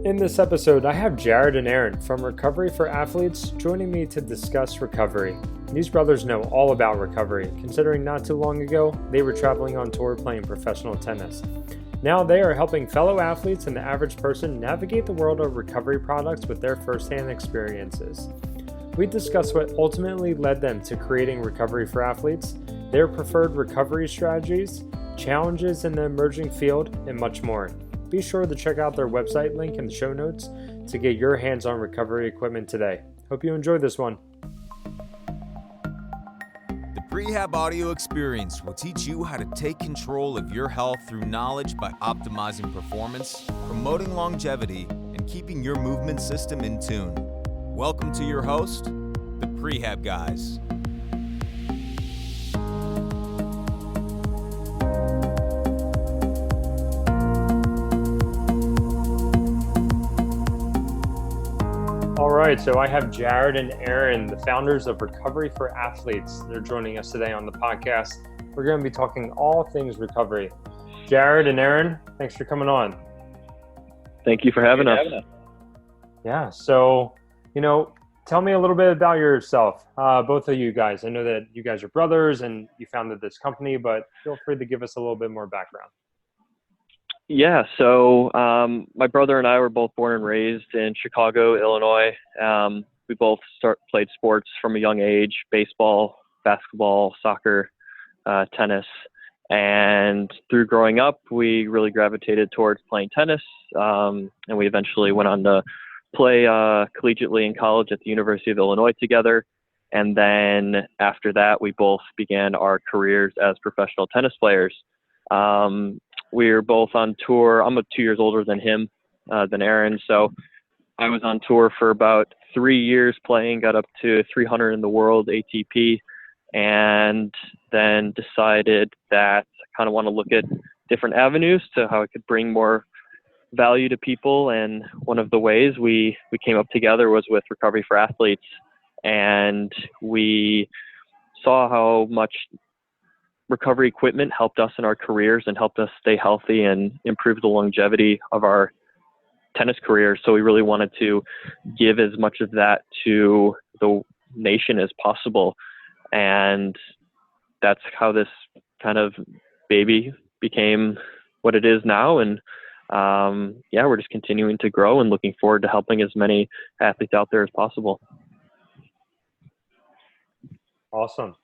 In this episode, I have Jared and Aron from Recovery for Athletes joining me to discuss recovery. These brothers know all about recovery, considering not too long ago, they were traveling on tour playing professional tennis. Now they are helping fellow athletes and the average person navigate the world of recovery products with their firsthand experiences. We discuss what ultimately led them to creating Recovery for Athletes, their preferred recovery strategies, challenges in the emerging field, and much more. Be sure to check out their website link in the show notes to get your hands on recovery equipment today. Hope you enjoyed this one. The Prehab audio experience will teach you how to take control of your health through knowledge by optimizing performance, promoting longevity, and keeping your movement system in tune. Welcome to your host, the Prehab Guys. All right, so I have Jared and Aron, the founders of Recovery for Athletes. They're joining us today on the podcast. We're going to be talking all things recovery. Jared and Aron, thanks for coming on. Thank you for having us. Yeah, so, tell me a little bit about yourself, both of you guys. I know that you guys are brothers and you founded this company, but feel free to give us a little bit more background. Yeah, so my brother and I were both born and raised in Chicago, Illinois. We both played sports from a young age: baseball, basketball, soccer, tennis. And through growing up, we really gravitated towards playing tennis. And we eventually went on to play collegiately in college at the University of Illinois together. And then after that, we both began our careers as professional tennis players. We were both on tour. I'm 2 years older than him, than Aron. So I was on tour for about 3 years playing, got up to 300 in the world ATP, and then decided that I kind of want to look at different avenues to how I could bring more value to people. And one of the ways we came up together was with Recovery for Athletes. And we saw how much recovery equipment helped us in our careers and helped us stay healthy and improve the longevity of our tennis careers. So we really wanted to give as much of that to the nation as possible. And that's how this kind of baby became what it is now. And we're just continuing to grow and looking forward to helping as many athletes out there as possible. Awesome.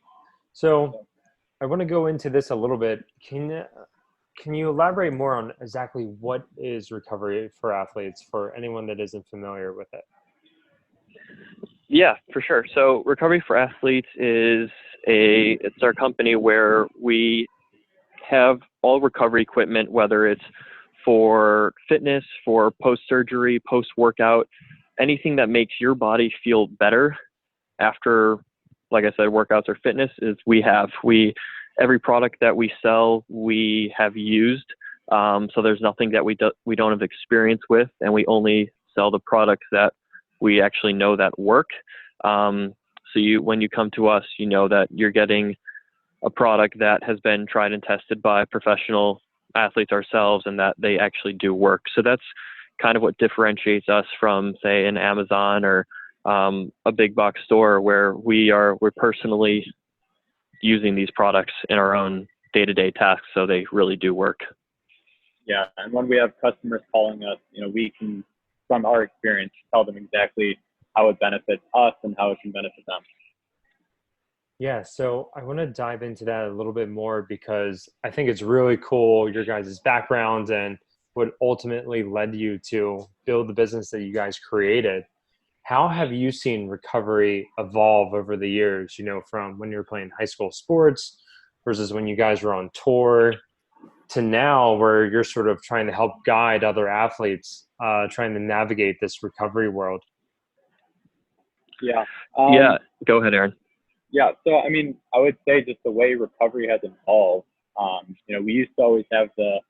So I want to go into this a little bit. Can you elaborate more on exactly what is Recovery for Athletes for anyone that isn't familiar with it? Yeah, for sure. So Recovery for Athletes it's our company where we have all recovery equipment, whether it's for fitness, for post-surgery, post-workout, anything that makes your body feel better after, like I said, workouts or fitness every product that we sell, we have used. So there's nothing that we don't have experience with, and we only sell the products that we actually know that work. So when you come to us, you know that you're getting a product that has been tried and tested by professional athletes ourselves, and that they actually do work. So that's kind of what differentiates us from, say, an Amazon or a big box store, where we're personally using these products in our own day-to-day tasks, so they really do work. Yeah, and when we have customers calling us, we can, from our experience, tell them exactly how it benefits us and how it can benefit them. Yeah, so I want to dive into that a little bit more because I think it's really cool, your guys' background and what ultimately led you to build the business that you guys created. How have you seen recovery evolve over the years, from when you were playing high school sports versus when you guys were on tour to now where you're sort of trying to help guide other athletes trying to navigate this recovery world? Yeah. Go ahead, Aron. Yeah. So, I would say just the way recovery has evolved, we used to always have the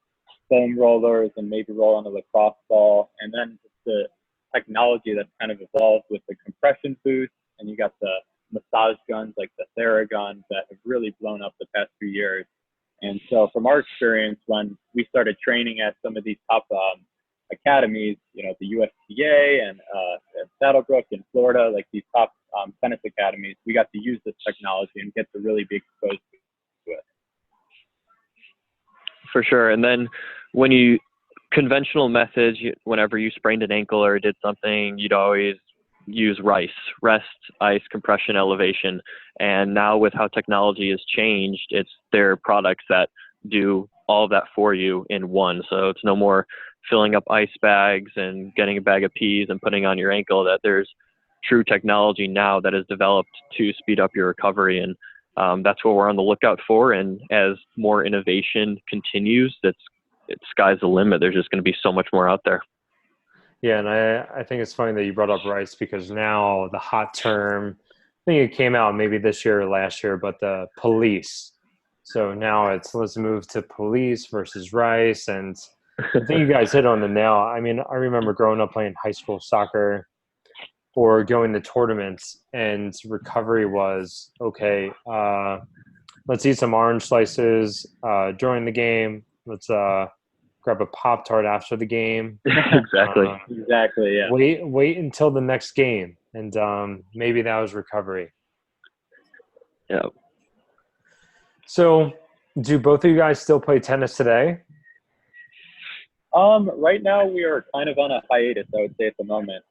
foam rollers and maybe roll on a lacrosse ball, and then just the technology that's kind of evolved with the compression boost, and you got the massage guns like the Theragun that have really blown up the past few years. And so from our experience, when we started training at some of these top academies, the USTA and Saddlebrook in Florida, like these top tennis academies, we got to use this technology and get to really be exposed to it. For sure. And then conventional methods, whenever you sprained an ankle or did something, you'd always use rest, ice, compression, elevation. And now with how technology has changed, it's their products that do all of that for you in one. So it's no more filling up ice bags and getting a bag of peas and putting on your ankle. That there's true technology now that is developed to speed up your recovery. And that's what we're on the lookout for. And as more innovation continues, it's sky's the limit. There's just going to be so much more out there. Yeah, and I think it's funny that you brought up rice, because now the hot term, I think it came out maybe this year or last year, but the police. So now it's, let's move to police versus rice. And I think you guys hit on the nail. I mean, I remember growing up playing high school soccer or going to tournaments, and recovery was, okay, let's eat some orange slices during the game. Let's grab a Pop-Tart after the game. Exactly. Exactly, yeah. Wait until the next game. And maybe that was recovery. Yeah. So do both of you guys still play tennis today? Right now we are kind of on a hiatus, I would say, at the moment.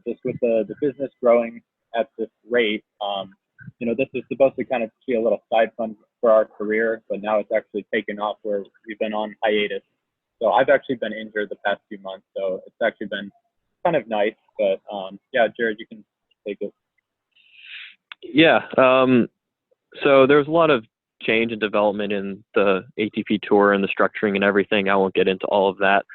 Just with the business growing at this rate, this is supposed to kind of be a little side fund for our career, but now it's actually taken off where we've been on hiatus. So I've actually been injured the past few months, so it's actually been kind of nice. But yeah, Jared, you can take it. Yeah. So there's a lot of change and development in the ATP Tour and the structuring and everything. I won't get into all of that.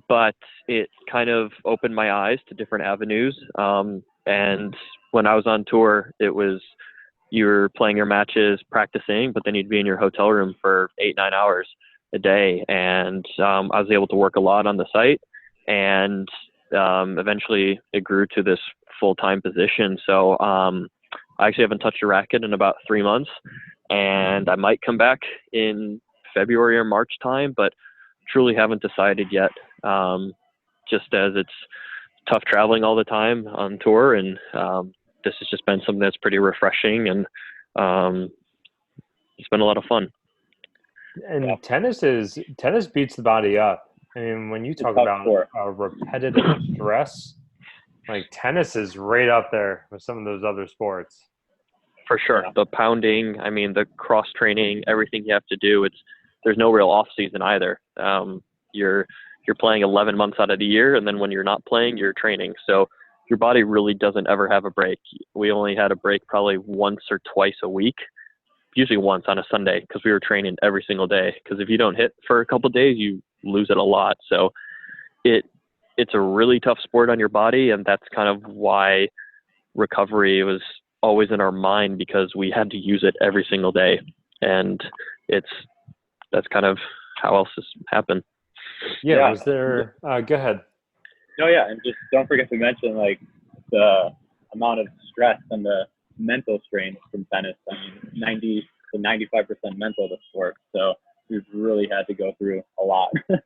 But it kind of opened my eyes to different avenues. And when I was on tour, it was, you were playing your matches, practicing, but then you'd be in your hotel room for 8-9 hours a day. And I was able to work a lot on the site, and eventually it grew to this full-time position. So I actually haven't touched a racket in about 3 months, and I might come back in February or March time, but truly haven't decided yet. Just as it's tough traveling all the time on tour, and this has just been something that's pretty refreshing, and it's been a lot of fun. And tennis beats the body up. I mean, when you talk about repetitive stress, like tennis is right up there with some of those other sports. For sure. Yeah. The pounding, I mean, the cross training, everything you have to do, there's no real off season either. You're playing 11 months out of the year, and then when you're not playing, you're training. So your body really doesn't ever have a break. We only had a break probably once or twice a week, usually once on a Sunday, because we were training every single day. Because if you don't hit for a couple of days, you lose it a lot. So it's a really tough sport on your body, and that's kind of why recovery was always in our mind, because we had to use it every single day. And that's kind of how else this happened. Yeah. Was there, go ahead. No, yeah. And just don't forget to mention like the amount of stress and the mental strain from tennis. I mean, 90 to 95% mental, the sport. So we've really had to go through a lot. Yep.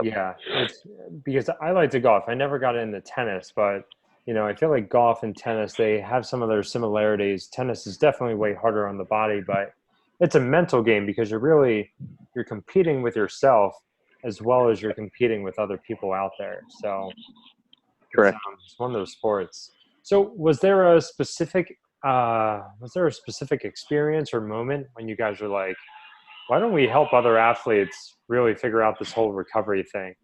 Yeah. It's because I like to golf. I never got into tennis, but I feel like golf and tennis, they have some of their similarities. Tennis is definitely way harder on the body, but it's a mental game because you're competing with yourself as well as you're competing with other people out there. So correct. It's one of those sports. So was there a specific experience or moment when you guys were like, why don't we help other athletes really figure out this whole recovery thing?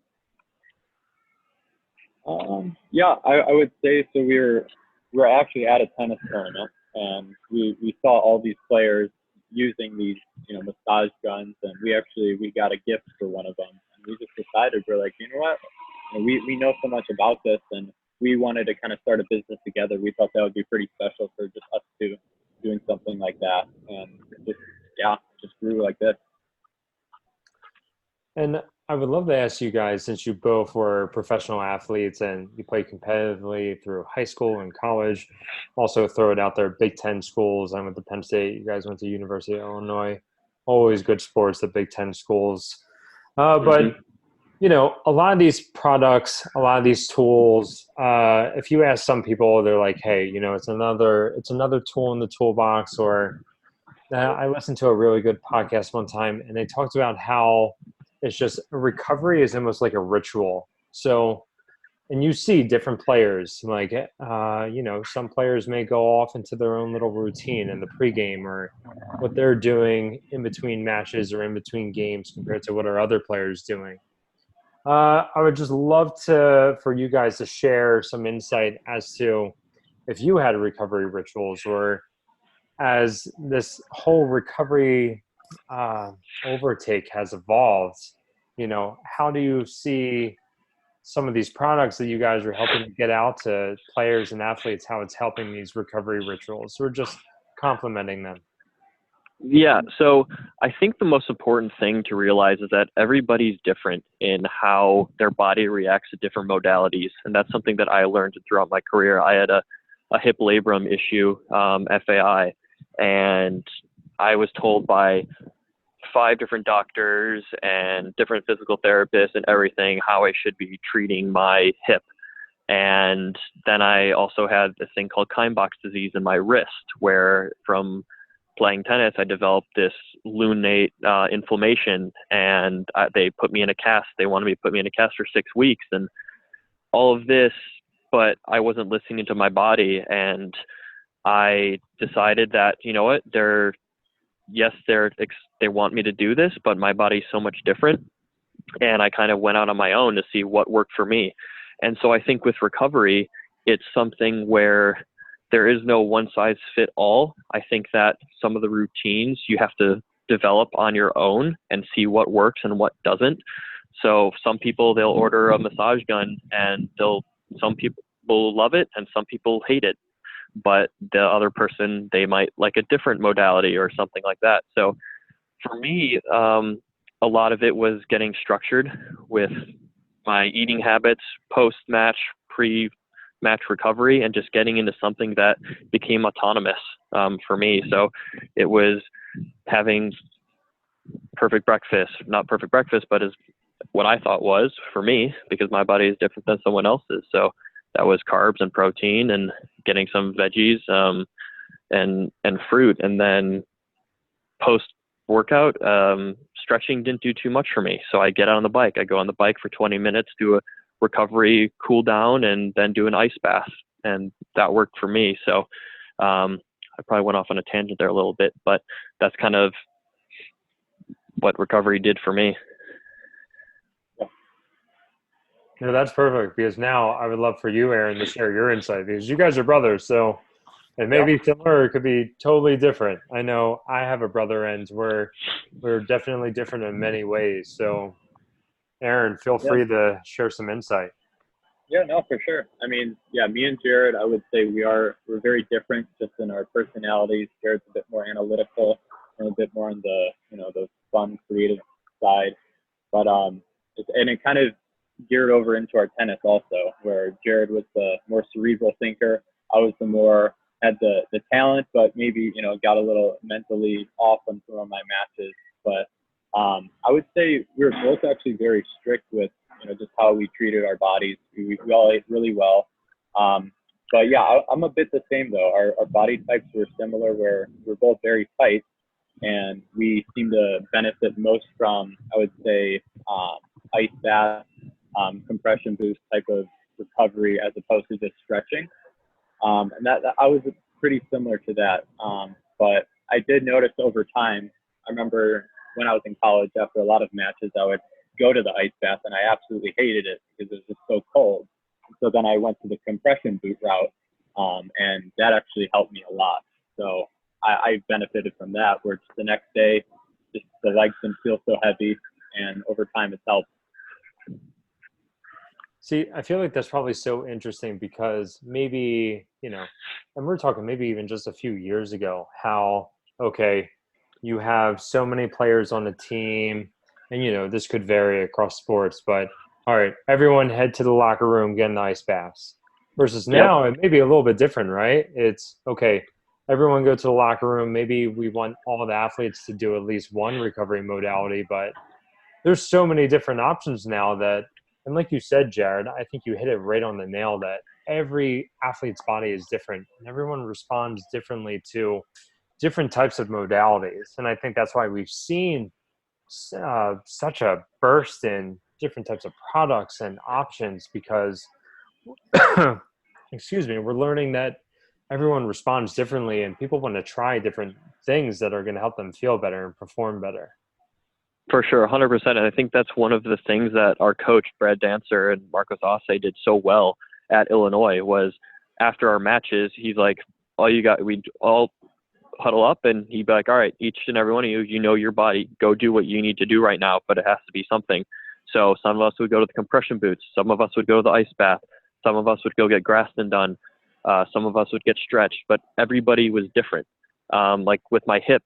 Yeah, I would say so. We're actually at a tennis tournament, and we saw all these players using these massage guns, and we got a gift for one of them, and we just decided, we're like, you know what, we know so much about this, and we wanted to kind of start a business together. We thought that would be pretty special for just us two doing something like that, and just grew like this. And I would love to ask you guys, since you both were professional athletes and you played competitively through high school and college, also throw it out there, Big Ten schools. I went to Penn State. You guys went to University of Illinois. Always good sports, the Big Ten schools. But, a lot of these products, a lot of these tools, if you ask some people, they're like, hey, it's another tool in the toolbox. Or I listened to a really good podcast one time, and they talked about how it's just recovery is almost like a ritual. So, and you see different players, like, some players may go off into their own little routine in the pregame, or what they're doing in between matches or in between games compared to what our other players doing. I would just love for you guys to share some insight as to if you had recovery rituals, or as this whole recovery overtake has evolved, how do you see some of these products that you guys are helping to get out to players and athletes, how it's helping these recovery rituals, or just complementing them? Yeah, so I think the most important thing to realize is that everybody's different in how their body reacts to different modalities. And that's something that I learned throughout my career. I had a hip labrum issue, FAI, and I was told by 5 different doctors and different physical therapists and everything how I should be treating my hip. And then I also had this thing called Kienbach's disease in my wrist, where from playing tennis, I developed this lunate inflammation, and they put me in a cast. They wanted me to put me in a cast for 6 weeks and all of this, but I wasn't listening to my body. And I decided that, you know what, they want me to do this, but my body's so much different. And I kind of went out on my own to see what worked for me. And so I think with recovery, it's something where there is no one size fit all. I think that some of the routines you have to develop on your own and see what works and what doesn't. So some people, they'll order a massage gun and some people will love it and some people hate it. But the other person, they might like a different modality or something like that. So for me, a lot of it was getting structured with my eating habits, post-match, pre-match recovery, and just getting into something that became autonomous for me. So it was having perfect breakfast, not perfect breakfast, but is what I thought was for me, because my body is different than someone else's. So that was carbs and protein and getting some veggies and fruit. And then post-workout, stretching didn't do too much for me. So I get on the bike. I go on the bike for 20 minutes, do a recovery cool down, and then do an ice bath. And that worked for me. So I probably went off on a tangent there a little bit, but that's kind of what recovery did for me. No, that's perfect, because now I would love for you, Aron, to share your insight, because you guys are brothers. So it may be similar, it could be totally different. I know I have a brother, and we're definitely different in many ways. So Aron, feel free to share some insight. Yeah, no, for sure. I mean, yeah, me and Jared, I would say we're very different just in our personalities. Jared's a bit more analytical and a bit more on the, the fun, creative side. But it kind of geared over into our tennis also, where Jared was the more cerebral thinker. I was had the talent, but maybe, got a little mentally off on some of my matches. But I would say we were both actually very strict with, just how we treated our bodies. We all ate really well. But yeah, I'm a bit the same though. Our body types were similar, where we're both very tight, and we seem to benefit most from, I would say, ice bath, compression boost type of recovery, as opposed to just stretching. And that I was pretty similar to that. But I did notice over time, I remember when I was in college, after a lot of matches, I would go to the ice bath, and I absolutely hated it because it was just so cold. So then I went to the compression boot route, and that actually helped me a lot. So I benefited from that, where just the next day, just the legs didn't feel so heavy, and over time it's helped. See, I feel like that's probably so interesting, because maybe, and we're talking maybe even just a few years ago, how, okay, you have so many players on a team, and, this could vary across sports, but all right, everyone head to the locker room, get an ice baths. Versus now, it may be a little bit different, right? It's, okay, everyone go to the locker room. Maybe we want all the athletes to do at least one recovery modality, but there's so many different options now that, and like you said, Jared, I think you hit it right on the nail that every athlete's body is different and everyone responds differently to different types of modalities. And I think that's why we've seen such a burst in different types of products and options because, excuse me, we're learning that everyone responds differently and people want to try different things that are going to help them feel better and perform better. For sure, 100%. And I think that's one of the things that our coach, Bred Dancer, and Marcos Asse did so well at Illinois was after our matches, he's like, we'd all huddle up and he'd be like, all right, each and every one of you, you know your body, go do what you need to do right now, but it has to be something. So some of us would go to the compression boots. Some of us would go to the ice bath. Some of us would go get Graston done. Some of us would get stretched, but everybody was different. Like with my hip,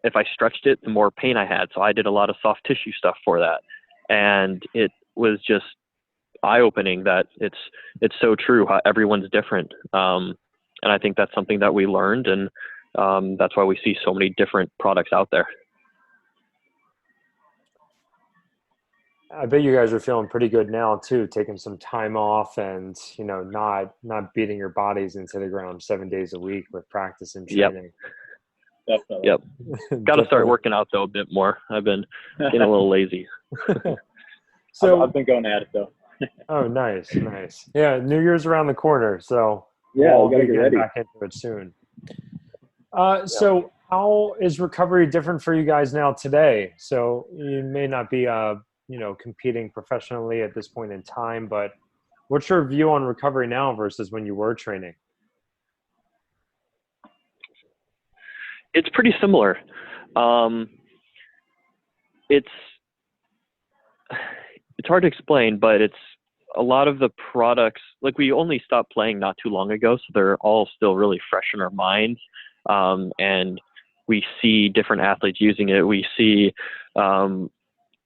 if I stretched it, the more pain I had. So I did a lot of soft tissue stuff for that. And it was just eye-opening that it's so true how everyone's different. And I think that's something that we learned. And that's why we see so many different products out there. I bet you guys are feeling pretty good now too, taking some time off and, not beating your bodies into the ground 7 days a week with practice and training. Definitely. Yep. Got to start working out though a bit more. I've been getting a little lazy. So I've been going at it though. Oh, nice. Yeah, New Year's around the corner, so yeah, we'll we gotta be get getting ready. back into it soon. So how is recovery different for you guys now today? So you may not be, competing professionally at this point in time, but what's your view on recovery now versus when you were training? It's pretty similar. It's hard to explain, but it's a lot of the products, like we only stopped playing not too long ago, so they're all still really fresh in our minds. And we see different athletes using it. We see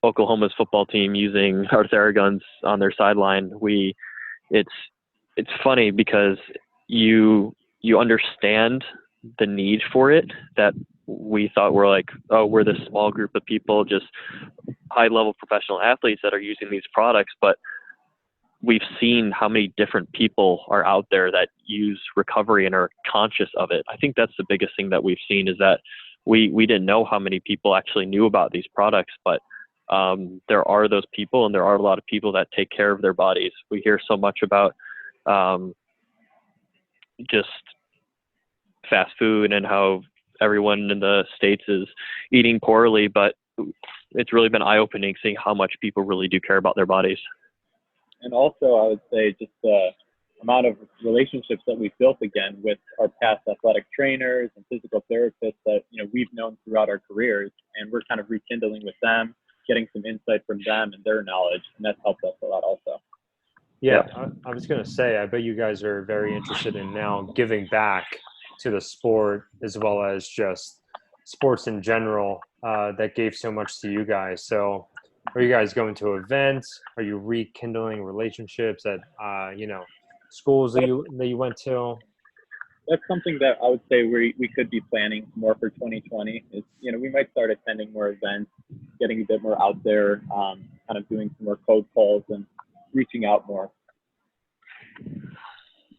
Oklahoma's football team using our Theraguns on their sideline. It's funny because you understand the need for it that we thought were like, oh, we're this small group of people, just high level professional athletes that are using these products. But we've seen how many different people are out there that use recovery and are conscious of it. I think that's the biggest thing that we've seen is that we didn't know how many people actually knew about these products, but there are those people and there are a lot of people that take care of their bodies. We hear so much about just fast food and how everyone in the States is eating poorly, but it's really been eye-opening seeing how much people really do care about their bodies. And also, I would say just the amount of relationships that we've built again with our past athletic trainers and physical therapists that, we've known throughout our careers, and we're kind of rekindling with them, getting some insight from them and their knowledge, and that's helped us a lot also. Yeah, I was going to say, I bet you guys are very interested in now giving back to the sport as well as just sports in general that gave so much to you guys. So are you guys going to events? Are you rekindling relationships at, schools that you went to? That's something that I would say we could be planning more for 2020 is, we might start attending more events, getting a bit more out there, kind of doing some more cold calls and reaching out more.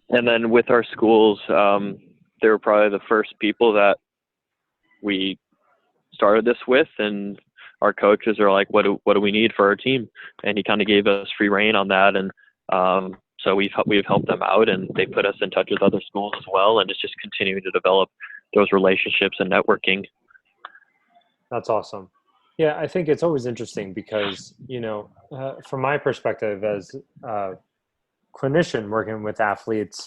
And then with our schools, they were probably the first people that we started this with, and our coaches are like, what do we need for our team? And he kind of gave us free reign on that. And so we've helped them out, and they put us in touch with other schools as well. And it's just continuing to develop those relationships and networking. That's awesome. Yeah, I think it's always interesting because, from my perspective as a clinician working with athletes,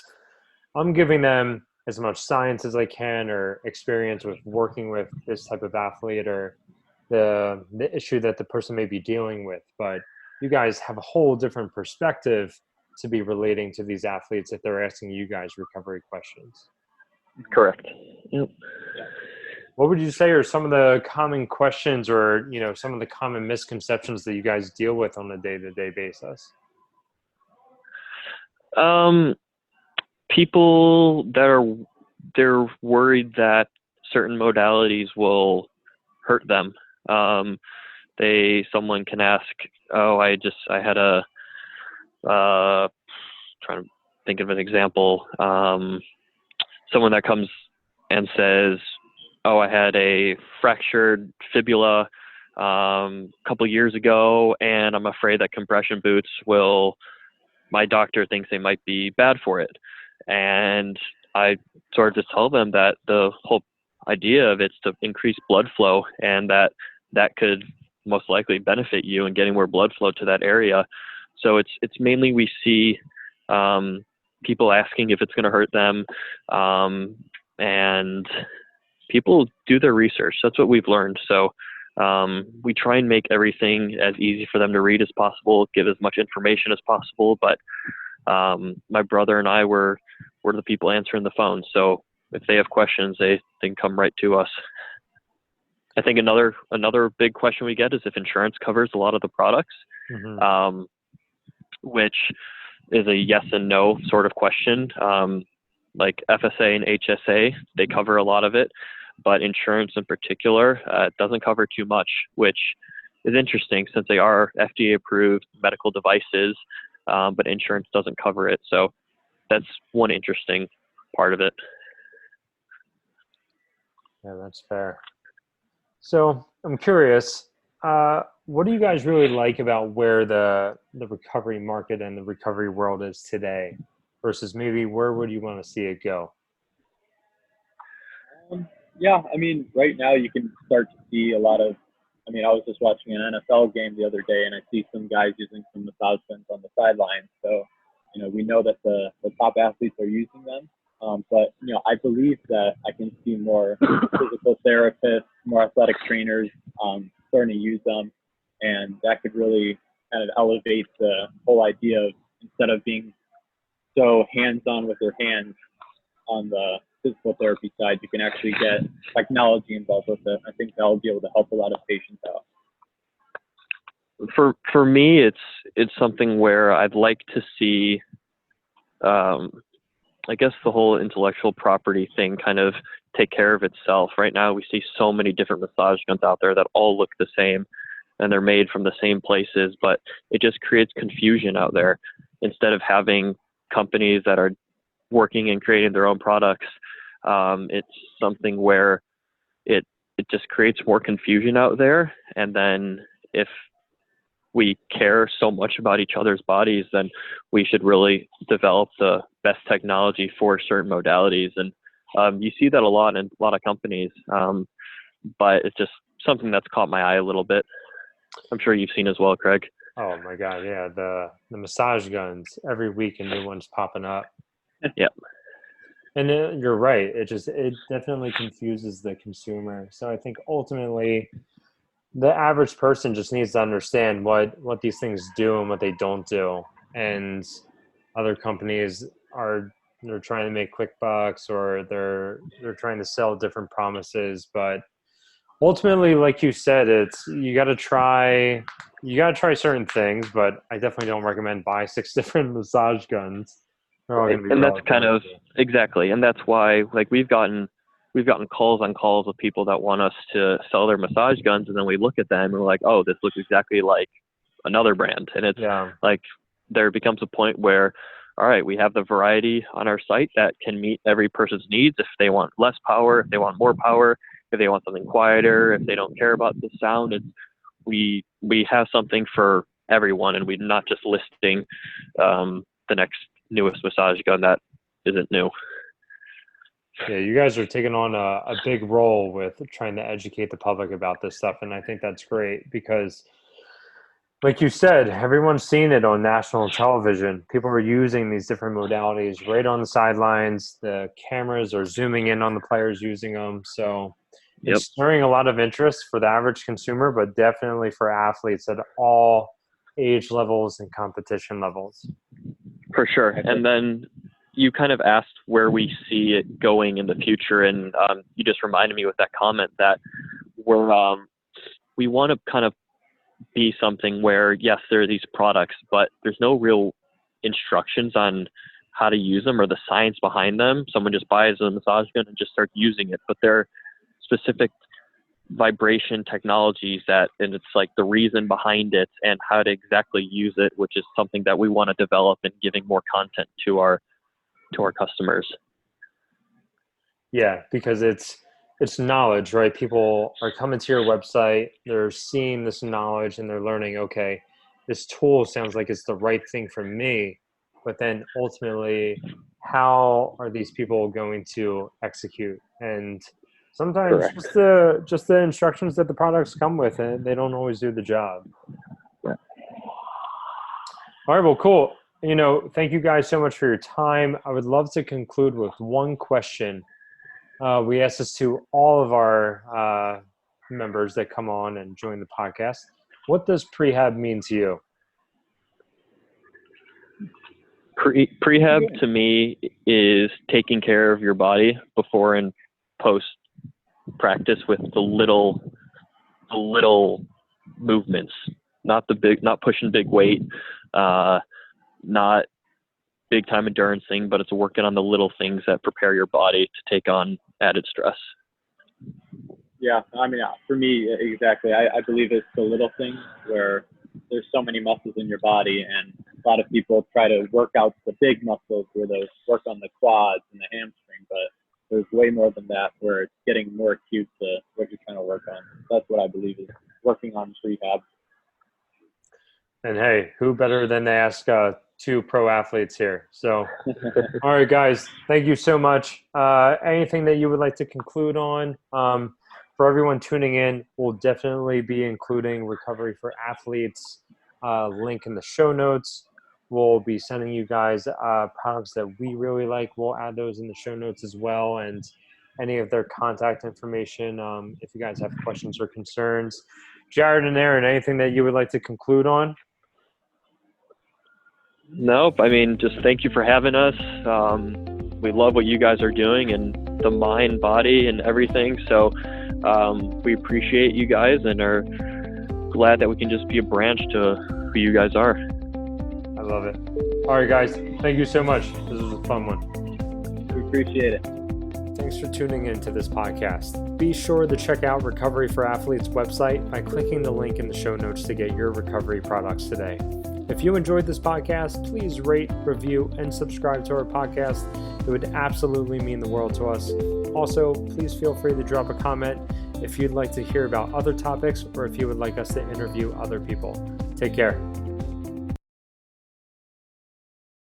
I'm giving them as much science as I can or experience with working with this type of athlete or the issue that the person may be dealing with. But you guys have a whole different perspective to be relating to these athletes if they're asking you guys recovery questions. Correct. Yep. What would you say are some of the common questions or, some of the common misconceptions that you guys deal with on a day-to-day basis? People that they're worried that certain modalities will hurt them. someone can ask, oh, I had a, trying to think of an example, someone that comes and says, oh, I had a fractured fibula a couple years ago, and I'm afraid that compression boots my doctor thinks they might be bad for it. And I sort of just tell them that the whole idea of it's to increase blood flow, and that could most likely benefit you in getting more blood flow to that area. So it's mainly we see people asking if it's going to hurt them, and people do their research. That's what we've learned. So we try and make everything as easy for them to read as possible, give as much information as possible. But my brother and I were the people answering the phone. So if they have questions, they can come right to us. I think another big question we get is if insurance covers a lot of the products, which is a yes and no sort of question. Like FSA and HSA, they cover a lot of it, but insurance in particular doesn't cover too much, which is interesting since they are FDA approved medical devices, but insurance doesn't cover it. So that's one interesting part of it. Yeah, that's fair. So I'm curious, what do you guys really like about where the recovery market and the recovery world is today versus maybe where would you want to see it go? Yeah, I mean, right now you can start to see a lot of, I mean, I was just watching an NFL game the other day and I see some guys using some massage guns on the sidelines. So, we know that the top athletes are using them. But, I believe that I can see more physical therapists, more athletic trainers starting to use them. And that could really kind of elevate the whole idea of, instead of being so hands-on with your hands on the physical therapy side, you can actually get technology involved with it. I think that'll be able to help a lot of patients out. For me, it's something where I'd like to see, I guess the whole intellectual property thing kind of take care of itself. Right now, we see so many different massage guns out there that all look the same, and they're made from the same places, but it just creates confusion out there. Instead of having companies that are working and creating their own products, it's something where it just creates more confusion out there. And then if we care so much about each other's bodies, then we should really develop the best technology for certain modalities. And you see that a lot in a lot of companies, but it's just something that's caught my eye a little bit. I'm sure you've seen as well, Craig. Oh my God, yeah, the massage guns, every week a new one's popping up. Yep. And you're right. It definitely confuses the consumer. So I think ultimately the average person just needs to understand what these things do and what they don't do. And other companies they're trying to make quick bucks, or they're trying to sell different promises. But ultimately, like you said, you got to try certain things. But I definitely don't recommend buy 6 different massage guns. And that's kind of exactly, and that's why we've gotten calls on calls of people that want us to sell their massage guns, and then we look at them and we're like, oh, this looks exactly like another brand. And it's like there becomes a point where, all right, we have the variety on our site that can meet every person's needs. If they want less power, if they want more power, if they want something quieter, if they don't care about the sound, we have something for everyone, and we're not just listing the next newest massage gun that isn't new. Yeah, you guys are taking on a big role with trying to educate the public about this stuff, and I think that's great because, like you said, everyone's seen it on national television. People are using these different modalities right on the sidelines. The cameras are zooming in on the players using them, so it's stirring a lot of interest for the average consumer, but definitely for athletes at all age levels and competition levels. For sure. And then you kind of asked where we see it going in the future, and you just reminded me with that comment that we want to kind of be something where, yes, there are these products, but there's no real instructions on how to use them or the science behind them. Someone just buys a massage gun and just starts using it, but they're specific vibration technologies and it's like the reason behind it and how to exactly use it, which is something that we want to develop and giving more content to our customers. Yeah, because it's knowledge, right? People are coming to your website, they're seeing this knowledge and they're learning, okay, this tool sounds like it's the right thing for me, but then ultimately, how are these people going to execute? And sometimes just the instructions that the products come with, and they don't always do the job. Yeah. All right, well, cool. Thank you guys so much for your time. I would love to conclude with one question. We ask this to all of our members that come on and join the podcast. What does prehab mean to you? Prehab to me is taking care of your body before and post practice with the little movements, not pushing big weight, not big time endurance thing, but it's working on the little things that prepare your body to take on added stress. Yeah, I mean, for me, exactly. I believe it's the little things where there's so many muscles in your body, and a lot of people try to work out the big muscles where they work on the quads and the hamstring, but there's way more than that where it's getting more acute to what you're trying to work on. That's what I believe is working on prehab. And hey, who better than to ask two pro athletes here? So, all right, guys, thank you so much. Anything that you would like to conclude on? For everyone tuning in, we'll definitely be including Recovery for Athletes link in the show notes. We'll be sending you guys products that we really like. We'll add those in the show notes as well, and any of their contact information if you guys have questions or concerns. Jared and Aron, anything that you would like to conclude on? Nope. I mean, just thank you for having us. We love what you guys are doing and the mind, body, and everything. So we appreciate you guys and are glad that we can just be a branch to who you guys are. I love it. All right, guys. Thank you so much. This was a fun one. We appreciate it. Thanks for tuning in to this podcast. Be sure to check out Recovery for Athletes website by clicking the link in the show notes to get your recovery products today. If you enjoyed this podcast, please rate, review, and subscribe to our podcast. It would absolutely mean the world to us. Also, please feel free to drop a comment if you'd like to hear about other topics or if you would like us to interview other people. Take care.